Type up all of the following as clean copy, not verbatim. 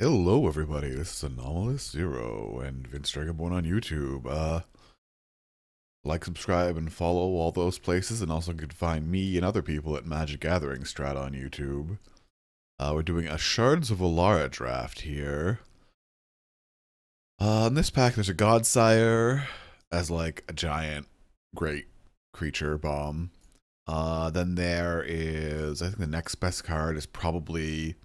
Hello, everybody. This is Anomalous Zero and Vince Dragonborn on YouTube. Like, subscribe, and follow all those places, and also you can find me and other people at Magic Gathering Strat on YouTube. We're doing a Shards of Alara draft here. In this pack, there's a Godsire as like a giant, great creature bomb. Then there is, I think the next best card is probably,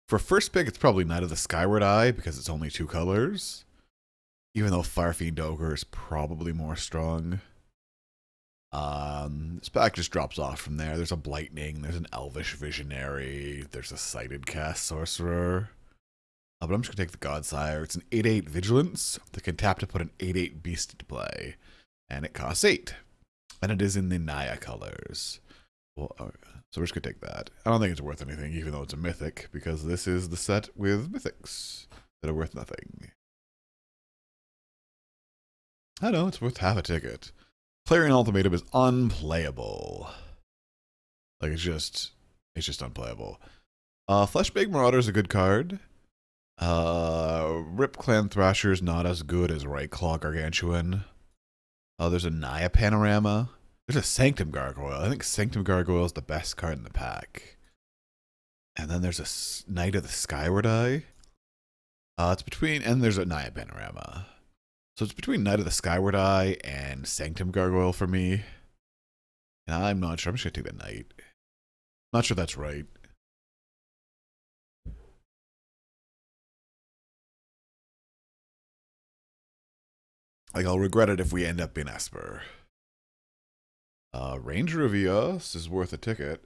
for first pick, it's probably Knight of the Skyward Eye because it's only 2 colors. Even though Firefiend Ogre is probably more strong. This pack just drops off from there. There's a Blightning, there's an Elvish Visionary, there's a Sighted Cast Sorcerer. But I'm just going to take the Godsire. It's an 8/8 Vigilance that can tap to put an 8/8 Beast into play. And it costs 8. And it is in the Naya colors. Well, so we're just going to take that. I don't think it's worth anything, even though it's a Mythic, because this is the set with Mythics that are worth nothing. I know, it's worth half a ticket. Clarion Ultimatum is unplayable. Like, it's just unplayable. Flashback Marauder is a good card. Rip Clan Thrasher is not as good as Right Claw Gargantuan. There's a Naya Panorama. There's a Sanctum Gargoyle. I think Sanctum Gargoyle is the best card in the pack. And then there's a Knight of the Skyward Eye. It's between, and there's a Naya Panorama. So it's between Knight of the Skyward Eye and Sanctum Gargoyle for me. And I'm not sure. I'm just going to take the Knight. Not sure that's right. Like, I'll regret it if we end up in Esper. Ranger of Eos is worth a ticket.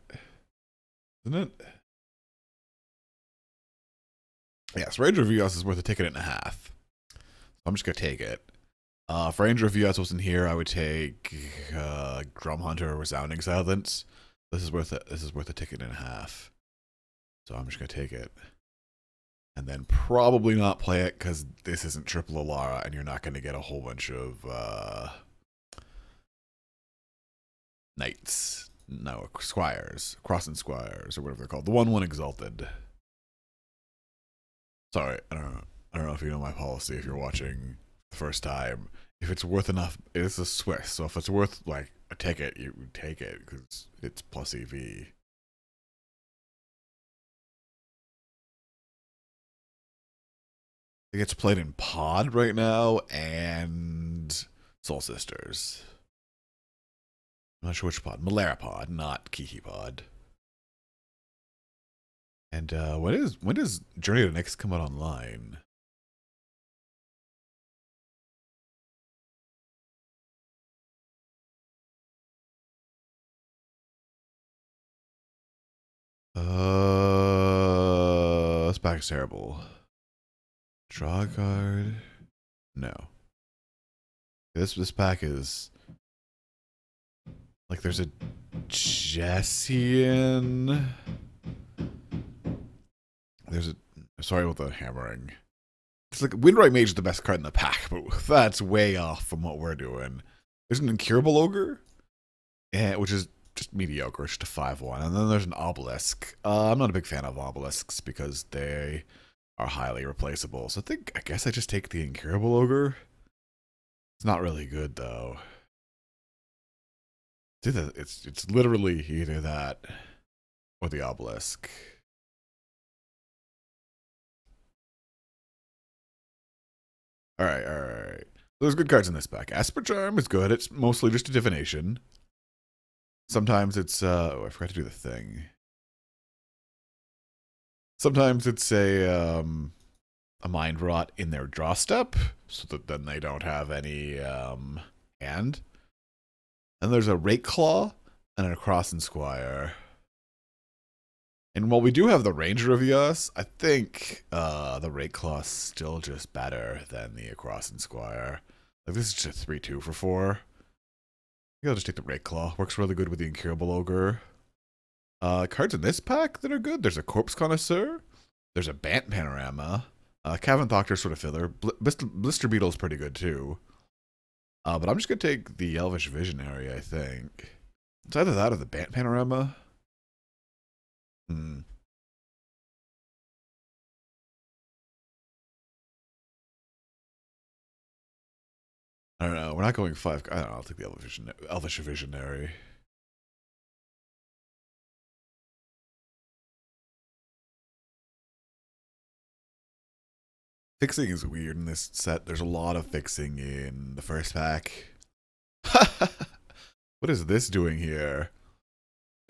Isn't it? Yes, Ranger of Eos is worth a ticket and a half. So I'm just going to take it. If Ranger of Eos wasn't here, I would take Drum Hunter or Resounding Silence. This is worth a ticket and a half. So I'm just going to take it. And then probably not play it because this isn't triple Alara and you're not going to get a whole bunch of knights. No, squires. Crossing squires or whatever they're called. The 1/1 exalted. Sorry, I don't know if you know my policy if you're watching the first time. If it's worth enough, it's a Swiss. So if it's worth like a ticket, you take it because it's plus EV. It gets played in Pod right now and Soul Sisters. I'm not sure which pod. Malera Pod, not Kiki Pod. And when does Journey to Nyx come out online? This pack is terrible. Draw a card. No. This pack is like there's a Jessian. There's a sorry about the hammering. It's like Windwright Mage is the best card in the pack, but that's way off from what we're doing. There's an Incurable Ogre, which is just mediocre. It's just a 5/1. And then there's an Obelisk. I'm not a big fan of Obelisks because they are highly replaceable. So I guess I just take the Incurable Ogre. It's not really good though. It's literally either that or the Obelisk. Alright. There's good cards in this pack. Esper Charm is good. It's mostly just a divination. Sometimes it's I forgot to do the thing. Sometimes it's a Mind Rot in their draw step, so that then they don't have any hand. And there's a Rake Claw and a Crossing Squire. And while we do have the Ranger of Eos, I think the Rake Claw is still just better than the Crossing Squire. Like, this is just a 3/2 for 4. I think I'll just take the Rake Claw. Works really good with the Incurable Ogre. Cards in this pack that are good. There's a Corpse Connoisseur. There's a Bant Panorama. Cavern Thoctor sort of filler. Blister Beetle is pretty good too. But I'm just going to take the Elvish Visionary, I think. It's either that or the Bant Panorama. I don't know. We're not going 5. I don't know. I'll take the Elvish Visionary. Fixing is weird in this set. There's a lot of fixing in the first pack. What is this doing here?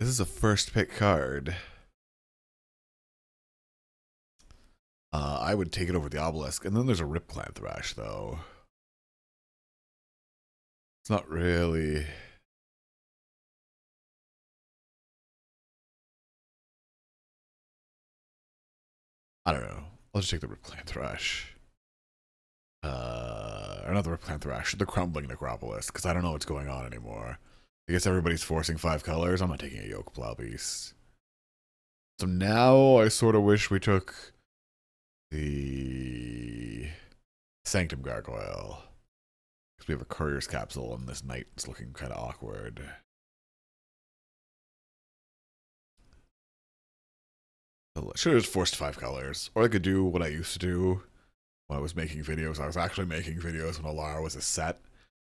This is a first pick card. I would take it over the Obelisk. And then there's a Rip Clan Thrash, though. It's not really... I don't know. I'll just take the Rip Clan Thrash. Or not the Rip Clan Thrash, the Crumbling Necropolis, because I don't know what's going on anymore. I guess everybody's forcing 5 colors. I'm not taking a Yoke Plow Beast. So now I sort of wish we took the Sanctum Gargoyle. Because we have a Courier's Capsule and this knight is looking kind of awkward. Should have just forced 5 colors. Or I could do what I used to do when I was making videos. I was actually making videos when Alara was a set.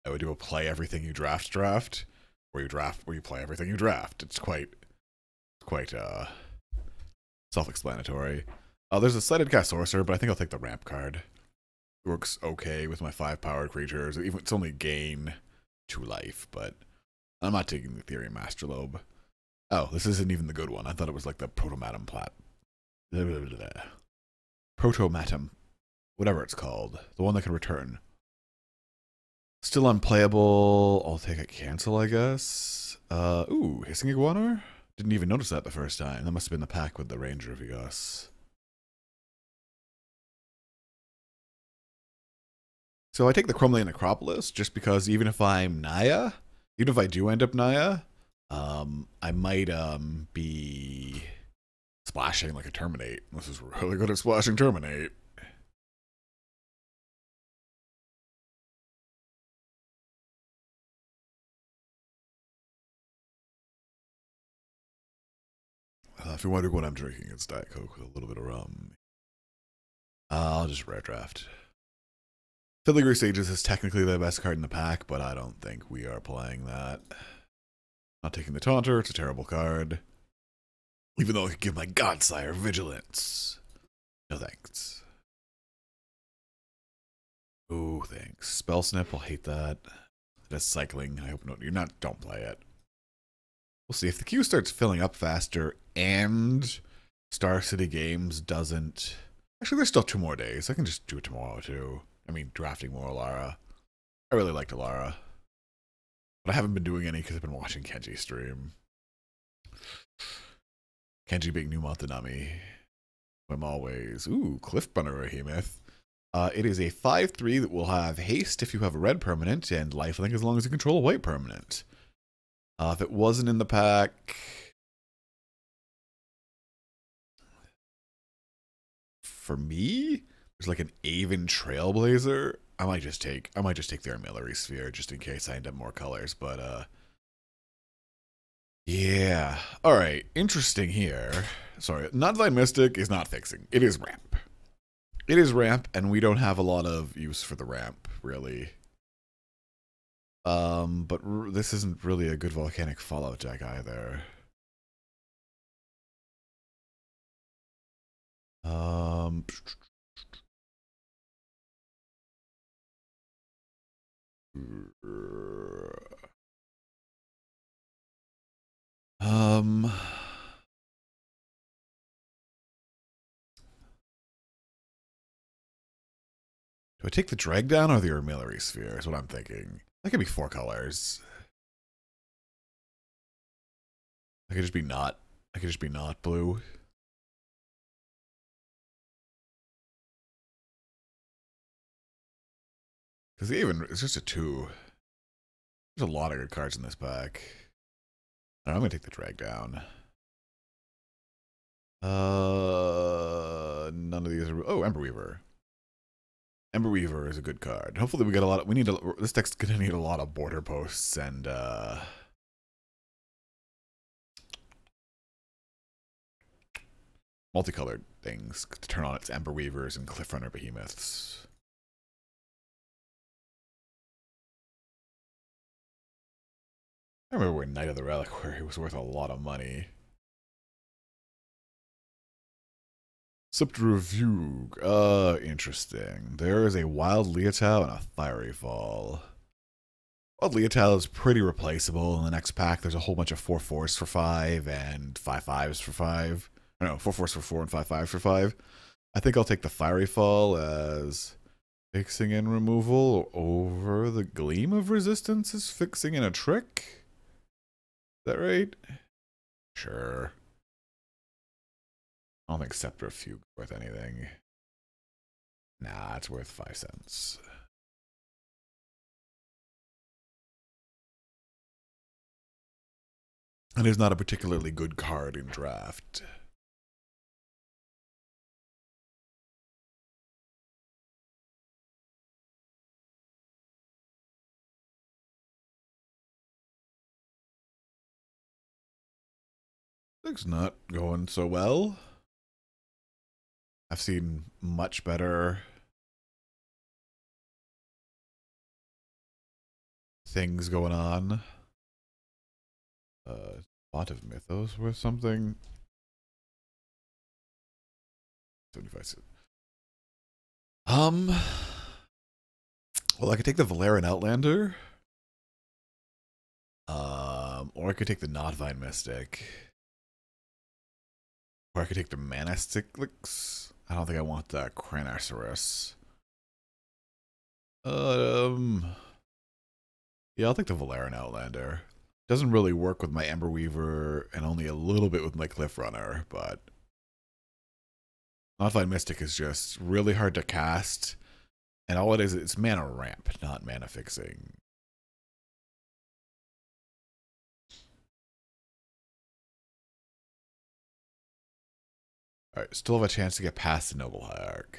I would do a play everything you draft, where you play everything you draft. It's quite self-explanatory. There's a Sighted Cast Sorcerer, but I think I'll take the ramp card. It works okay with my 5 powered creatures. Even it's only gain 2 life, but I'm not taking the Ethereum Master Lobe. Oh, this isn't even the good one. I thought it was like the Protomatum Plat. Protomatum. Whatever it's called. The one that can return. Still unplayable. I'll take a cancel, I guess. Ooh, Hissing Iguanar? Didn't even notice that the first time. That must have been the pack with the Ranger of Eos. So I take the Crumbling Necropolis just because even if I'm Naya, even if I do end up Naya, I might be splashing like a Terminate. This is really good at splashing Terminate. If you're wondering what I'm drinking, it's Diet Coke with a little bit of rum. I'll just rare draft. Filigree Sages is technically the best card in the pack, but I don't think we are playing that. Not taking the Taunter, it's a terrible card. Even though I could give my Godsire Vigilance. No thanks. Oh, thanks. Spell Snip, I'll hate that. That's cycling. I hope don't play it. We'll see. If the queue starts filling up faster and Star City Games doesn't... Actually, there's still 2 more days. I can just do it tomorrow, too. I mean, drafting more Alara. I really liked Alara. But I haven't been doing any because I've been watching Kenji stream. Kenji being New Montanami. I'm always... Ooh, Cliffbunner Behemoth. It is a 5/3 that will have haste if you have a red permanent and lifelink as long as you control a white permanent. If it wasn't in the pack... For me, there's like an Aven Trailblazer. I might just take the Armillary Sphere just in case I end up more colors, but yeah. Alright, interesting here. Sorry, Nightline Mystic is not fixing. It is ramp. It is ramp, and we don't have a lot of use for the ramp, really. But this isn't really a good Volcanic Fallout deck either. Do I take the Drag Down or the Armillary Sphere is what I'm thinking. That could be 4 colors. I could just be not blue. Because even it's just a 2. There's a lot of good cards in this pack. I'm gonna take the Drag Down. None of these are. Oh, Emberweaver. Emberweaver is a good card. Hopefully we get a lot. This deck's gonna need a lot of border posts and multicolored things to turn on its Emberweavers and Cliffrunner Behemoths. I remember when Knight of the Reliquary was worth a lot of money. Scepter Review. Interesting. There is a Wild Leotao and a Fiery Fall. Wild Leotao is pretty replaceable. In the next pack, there's a whole bunch of 4/4s for 5 and 5/5s for 5. I don't know, 4/4s for 4 and 5/5s for 5. I think I'll take the Fiery Fall as fixing in removal over the Gleam of Resistance is fixing in a trick. Is that right? Sure. I don't think Scepter of Fugue is worth anything. Nah, it's worth 5 cents. And it's not a particularly good card in draft. Things not going so well. I've seen much better things going on. Bot of Mythos worth something. 75 cents. Well, I could take the Valerian Outlander. Or I could take the Notvine Mystic. Or I could take the Mana Cyclics. I don't think I want the Cranaceros. Yeah, I'll take the Valerian Outlander. Doesn't really work with my Ember Weaver and only a little bit with my Cliff Runner, but Notvine Mystic is just really hard to cast. And all it is, it's mana ramp, not mana fixing. Alright, still have a chance to get past the Noble Hierarch.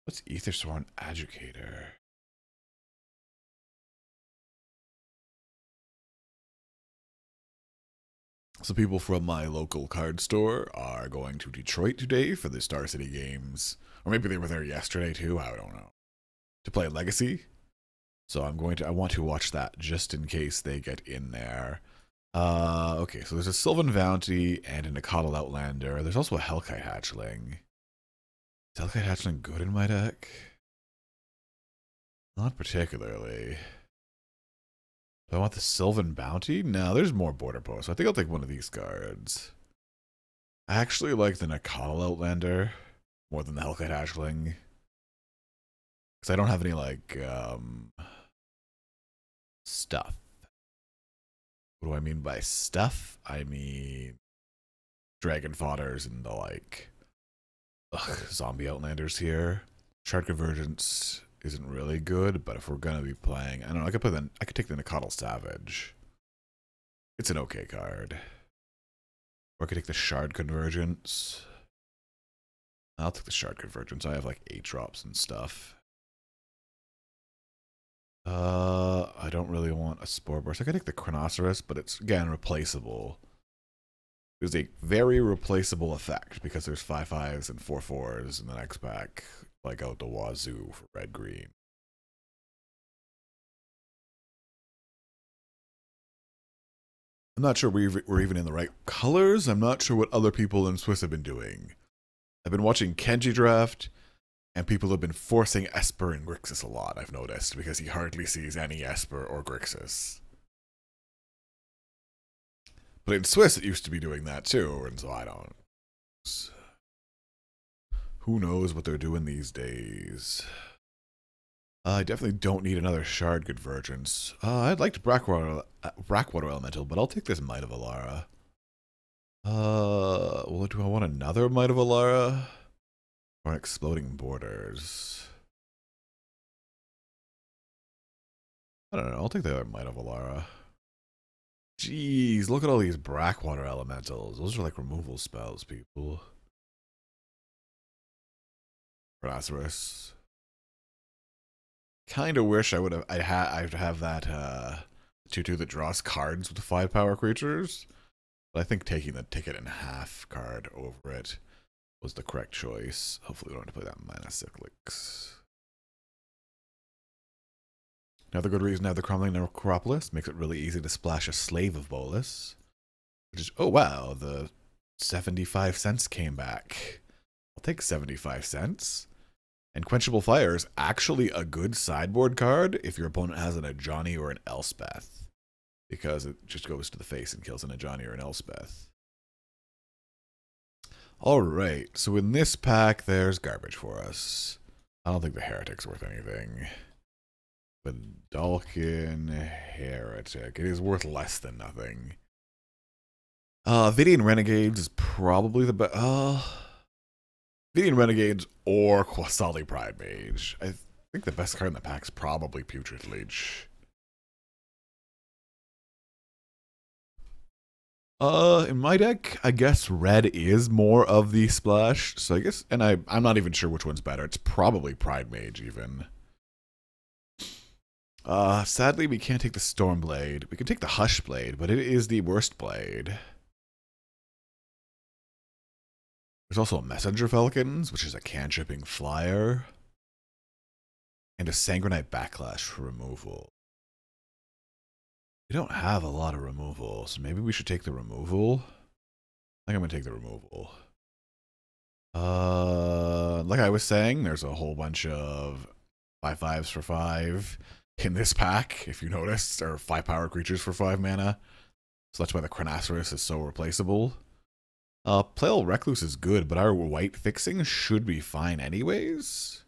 What's Aethersworn Educator? So people from my local card store are going to Detroit today for the Star City games. Or maybe they were there yesterday too, I don't know. To play Legacy. So I want to watch that just in case they get in there. Okay, so there's a Sylvan Bounty and a Nakatl Outlander. There's also a Hellkite Hatchling. Is Hellkite Hatchling good in my deck? Not particularly. Do I want the Sylvan Bounty? No, there's more border posts. I think I'll take one of these cards. I actually like the Nakatl Outlander more than the Hellkite Hatchling. Because I don't have any, like, stuff. What do I mean by stuff? I mean dragon fodders and the, like, zombie Outlanders here. Shard Convergence isn't really good, but if we're gonna be playing, I don't know, I could take the Nakatl Savage. It's an okay card. Or I could take the Shard Convergence. I'll take the Shard Convergence. I have like 8 drops and stuff. I don't really want a Spore Burst. I could take the Cranaceros, but it's again replaceable. There's a very replaceable effect because there's 5/5s and 4/4s in the next pack, like out the wazoo for red green. I'm not sure we're even in the right colors. I'm not sure what other people in Swiss have been doing. I've been watching Kenji draft, and people have been forcing Esper and Grixis a lot, I've noticed, because he hardly sees any Esper or Grixis. But in Swiss, it used to be doing that too, and so I don't. Who knows what they're doing these days? I definitely don't need another Shard Convergence. I'd like to Brackwater Elemental, but I'll take this Might of Alara. Well, do I want another Might of Alara? Or Exploding Borders? I don't know, I'll take the other Might of Alara. Jeez, look at all these Brackwater Elementals. Those are like removal spells, people. Rhinoceros. Kinda wish I'd have that 2/2 that draws cards with 5 power creatures. But I think taking the ticket in half card over it was the correct choice. Hopefully we don't have to play that Mana Cyclics. Another good reason to have the Crumbling Necropolis. Makes it really easy to splash a Slave of Bolas. Which is, oh wow, the 75 cents came back. I'll take 75 cents. And Quenchable Fire is actually a good sideboard card if your opponent has an Ajani or an Elspeth. Because it just goes to the face and kills an Ajani or an Elspeth. Alright, so in this pack, there's garbage for us. I don't think the Heretic's worth anything. But Dalkin Heretic, it is worth less than nothing. Vidian Renegades is probably the best. Vidian Renegades or Quasali Pride Mage. I think the best card in the pack is probably Putrid Leech. In my deck, I guess red is more of the splash. So I guess, and I'm not even sure which one's better. It's probably Pride Mage even. Sadly, we can't take the Stormblade. We can take the Hush Blade, but it is the worst blade. There's also a Messenger Falcons, which is a cantripping flyer. And a Sangrenite Backlash for removal. We don't have a lot of removal, so maybe we should take the removal. I think I'm going to take the removal. Like I was saying, there's a whole bunch of 5/5s for 5 in this pack, if you noticed, or 5 power creatures for 5 mana. So that's why the Chronoceros is so replaceable. Pale Recluse is good, but our white fixing should be fine anyways.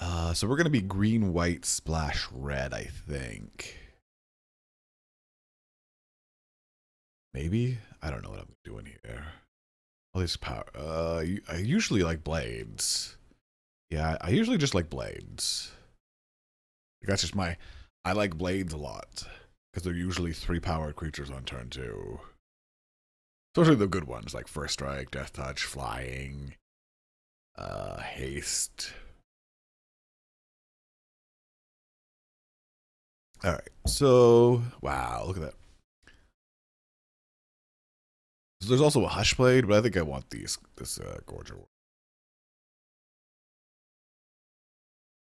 So we're going to be green, white, splash, red, I think. Maybe? I don't know what I'm doing here. All these power. I usually like blades. Yeah, I usually just like blades. That's just my. I like blades a lot because they're usually 3 powered creatures on turn 2. Especially the good ones like First Strike, Death Touch, Flying, Haste. All right, so wow, look at that. So there's also a Hush Blade, but I think I want this Gorger.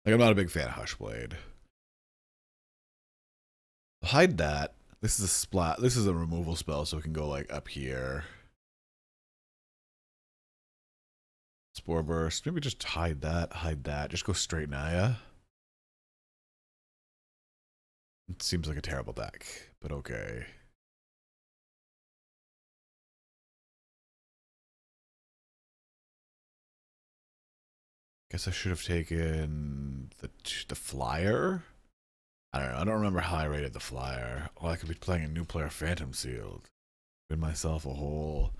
Like, I'm not a big fan of Hush Blade. Hide that. This is a splat. This is a removal spell, so it can go like up here. Spore Burst. Maybe just hide that. Hide that. Just go straight Naya. It seems like a terrible deck, but okay. Guess I should have taken the flyer. I don't know. I don't remember how I rated the flyer. Well, I could be playing a new player Phantom Sealed. Win myself a whole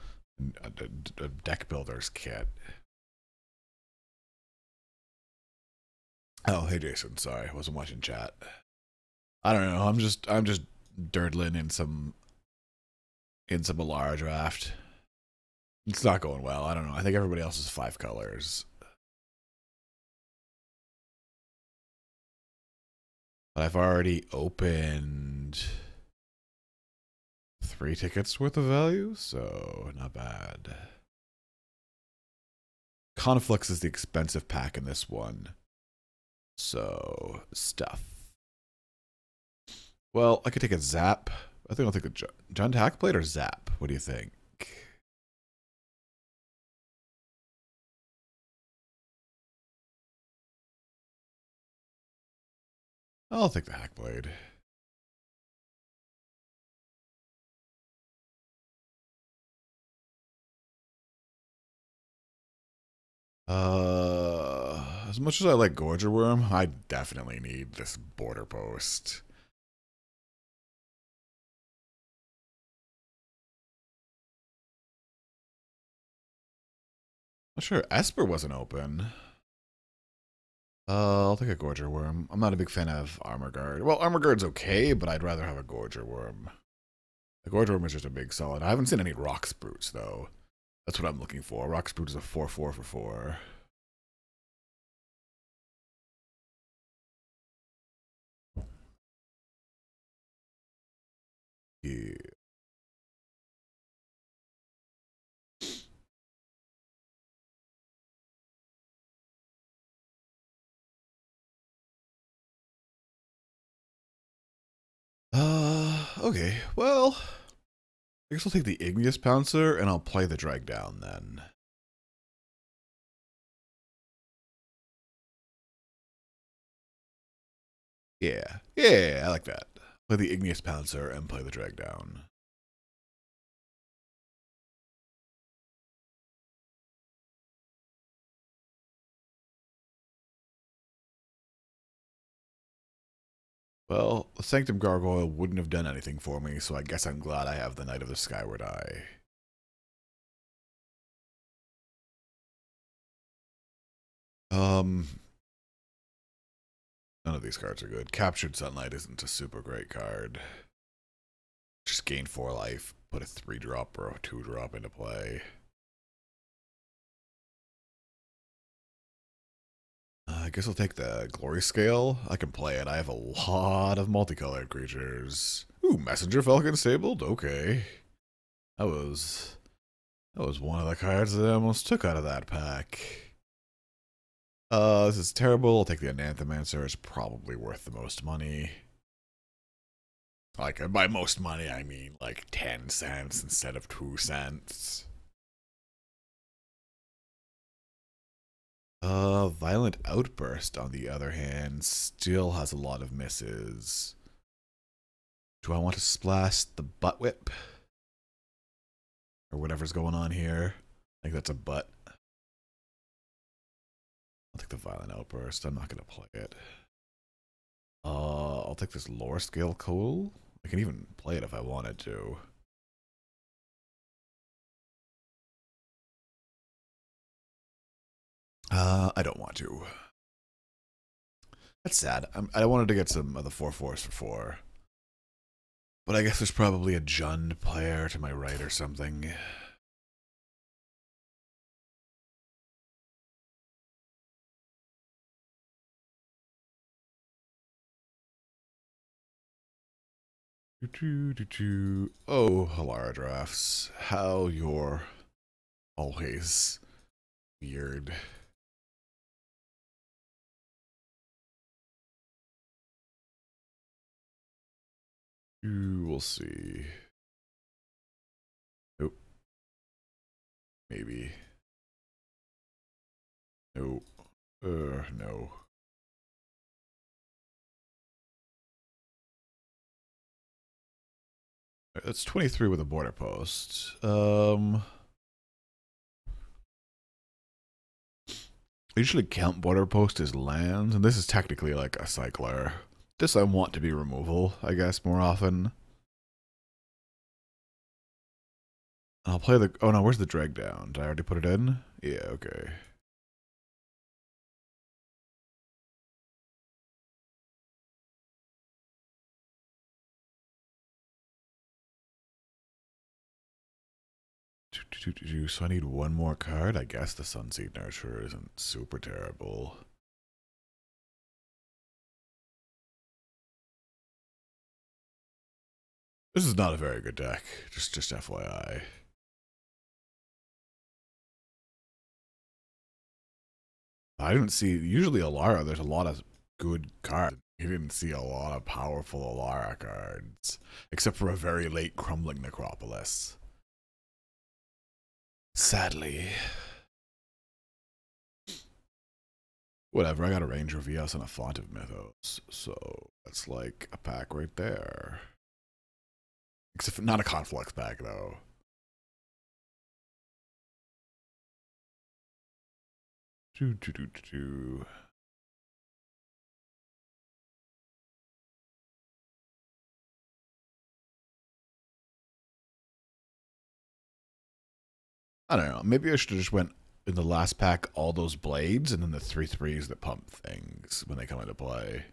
a deck builder's kit. Oh, hey Jason. Sorry, I wasn't watching chat. I don't know. I'm just dirtling in some Alara draft. It's not going well. I don't know. I think everybody else is 5 colors. But I've already opened 3 tickets worth of value, so not bad. Conflux is the expensive pack in this one. So, stuff. Well, I could take a Zap. I think I'll take a John Hackblade or Zap. What do you think? I'll take the Hackblade. As much as I like Gorger Worm, I definitely need this border post. Not sure Esper wasn't open. I'll take a Gorger Worm. I'm not a big fan of Armor Guard. Well, Armor Guard's okay, but I'd rather have a Gorger Worm. The Gorger Worm is just a big solid. I haven't seen any Rock Spruits, though. That's what I'm looking for. Rock Sprout is a 4/4 for 4. Yeah. Okay, well, I guess I'll take the Igneous Pouncer and I'll play the Drag Down then. Yeah, I like that. Play the Igneous Pouncer and play the Drag Down. Well, the Sanctum Gargoyle wouldn't have done anything for me, so I guess I'm glad I have the Knight of the Skyward Eye. None of these cards are good. Captured Sunlight isn't a super great card. Just gain 4 life, put a 3-drop or a 2-drop into play. I guess I'll take the Glory Scale. I can play it. I have a lot of multicolored creatures. Ooh, Messenger Falcon Stabled? Okay. That was one of the cards that I almost took out of that pack. This is terrible. I'll take the Ananthomancer. It's probably worth the most money. Like, by most money, I mean like 10 cents instead of 2 cents. Violent Outburst, on the other hand, still has a lot of misses. Do I want to splash the Butt Whip? Or whatever's going on here. I think that's a butt. I'll take the Violent Outburst. I'm not going to play it. I'll take this Lore Scale Coal. I can even play it if I wanted to. I don't want to. That's sad. I wanted to get some of the 4/4s for 4. But I guess there's probably a Jund player to my right or something. Oh, Alara drafts. How you're always weird. We'll see. Nope. Maybe. Nope. No. That's 23 with a border post. I usually count border post as lands, and this is technically like a cycler. This I want to be removal, I guess, more often. I'll play the... Oh no, where's the drag down? Did I already put it in? Yeah, okay. So I need one more card? I guess the Sunseed Nurturer isn't super terrible. This is not a very good deck, just FYI. I didn't see, usually Alara, there's a lot of good cards. You didn't see a lot of powerful Alara cards, except for a very late Crumbling Necropolis. Sadly. Whatever, I got a Ranger VS and a Font of Mythos, so that's like a pack right there. Except for not a Conflux pack, though. I don't know. Maybe I should have just went in the last pack all those blades and then the 3/3s that pump things when they come into play.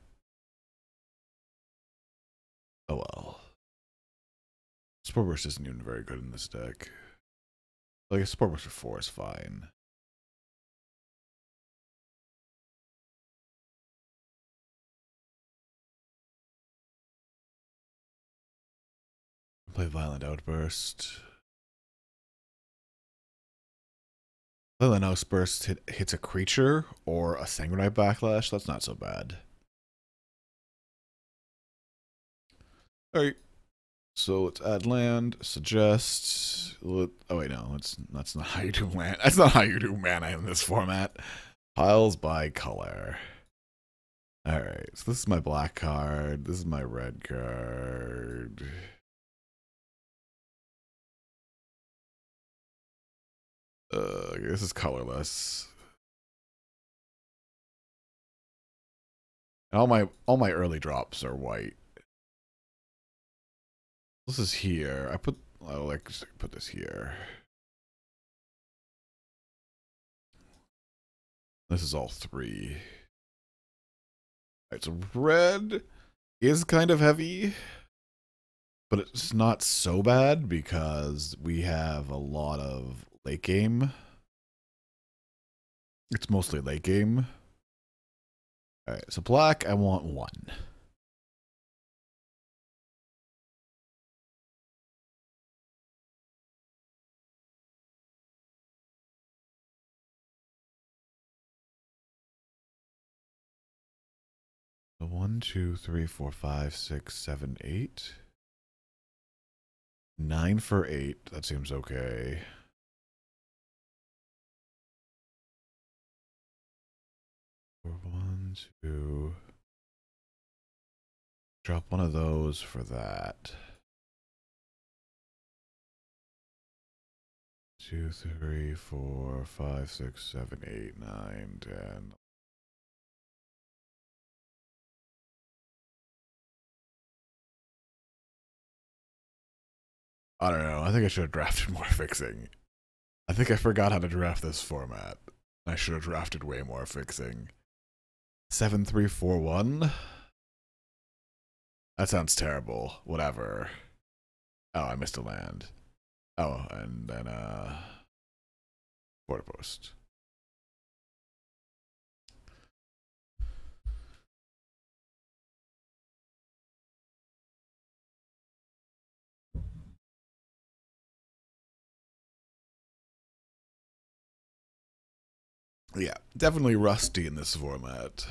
Oh well. Spore Burst isn't even very good in this deck. Like a Spore Burst for 4 is fine. Play Violent Outburst. Violent Outburst hits a creature or a Sanguinite Backlash. That's not so bad. Alright. So let's add land, suggest. Oh wait, no, that's not how you do land. That's not how you do mana in this format. Piles by color. All right, so this is my black card. This is my red card. This is colorless. And all my early drops are white. This is here. I like to put this here. This is all 3. Alright, so red is kind of heavy, but it's not so bad because we have a lot of late game. It's mostly late game. Alright, so black, I want 1. So 1, 2, 3, 4, 5, 6, 7, 8. 9 for 8. That seems okay. 1, 2. Drop one of those for that. 2, 3, 4, 5, 6, 7, 8, 9, 10. I don't know. I think I should have drafted more fixing. I think I forgot how to draft this format. I should have drafted way more fixing. 7, 3, 4, 1. That sounds terrible. Whatever. Oh, I missed a land. Oh, and then border post. Yeah, definitely rusty in this format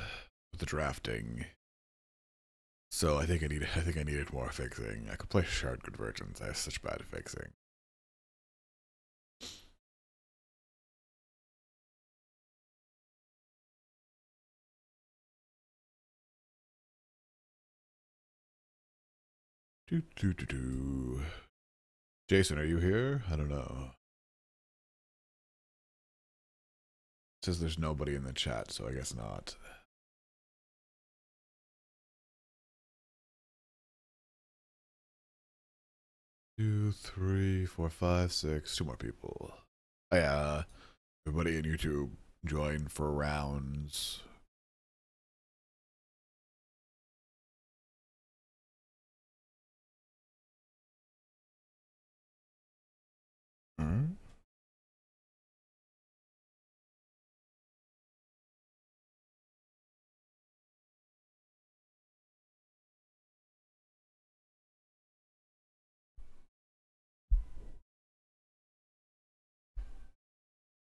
with the drafting. So I think I needed more fixing. I could play shard convergence. I have such bad fixing. Jason, are you here? I don't know. It says there's nobody in the chat, so I guess not. Two, three, four, five, six. 2 more people. Oh, yeah. Everybody in YouTube join for rounds.